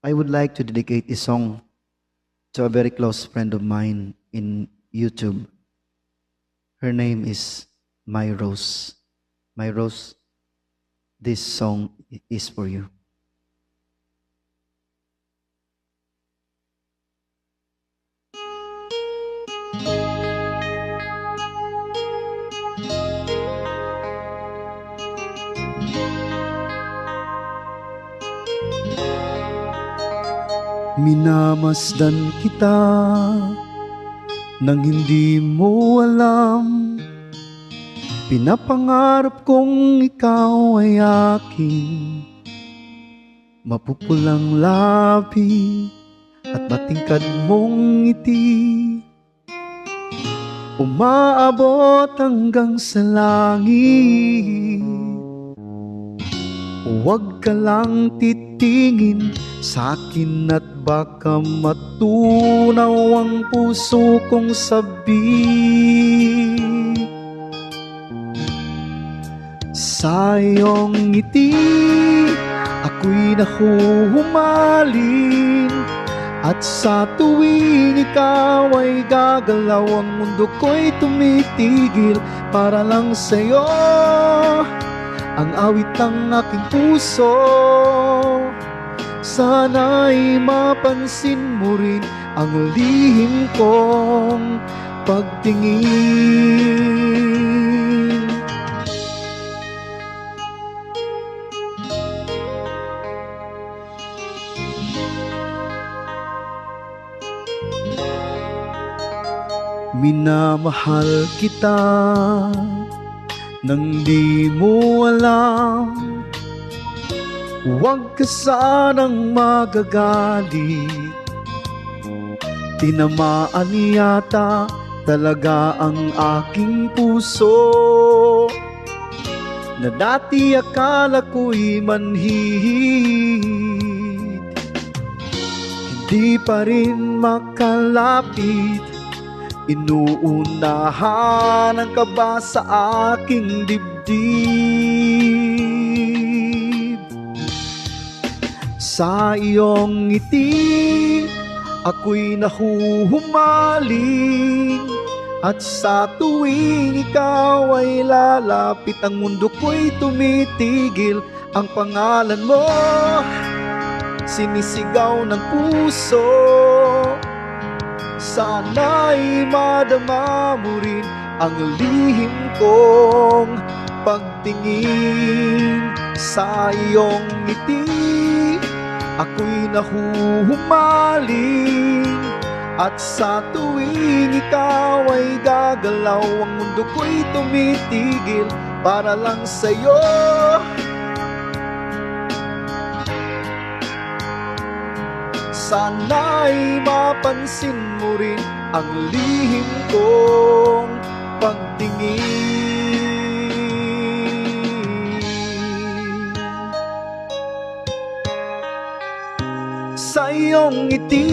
I would like to dedicate this song to a very close friend of mine in YouTube. Her name is My Rose. My Rose, this song is for you. Minamasdan kita nang hindi mo alam. Pinapangarap kong ikaw ay aking mapupulang labi at matingkad mong ngiti. Umaabot hanggang sa langit. Huwag ka lang titingin sa'kin at baka matunaw ang puso kong sabi. Sa iyong ngiti ako'y nahuhumaling, at sa tuwing ikaw ay gagalaw ang mundo ko'y tumitigil para lang sa'yo. Ang awit ng aking puso, sana'y mapansin mo rin ang lihim kong pagtingin. Minamahal kita nang di mo alam. Huwag ka sanang magagalit, tinamaan yata talaga ang aking puso, na dati akala ko'y manhihit. Hindi pa rin makalapit, inuunahan ang kaba sa aking dibdib. Sa iyong ngiti ako'y nahuhumaling, at sa tuwing ikaw ay lalapit ang mundo ko'y tumitigil. Ang pangalan mo sinisigaw ng puso, sana'y madama mo rin ang lihim kong pagtingin. Sa iyong ngiti ako'y nahuhumaling, at sa tuwing ikaw ay gagalaw ang mundo ko'y tumitigil para lang sa'yo. Sana'y mapansin mo rin ang lihim kong pagtingin. Sa iyong ngiti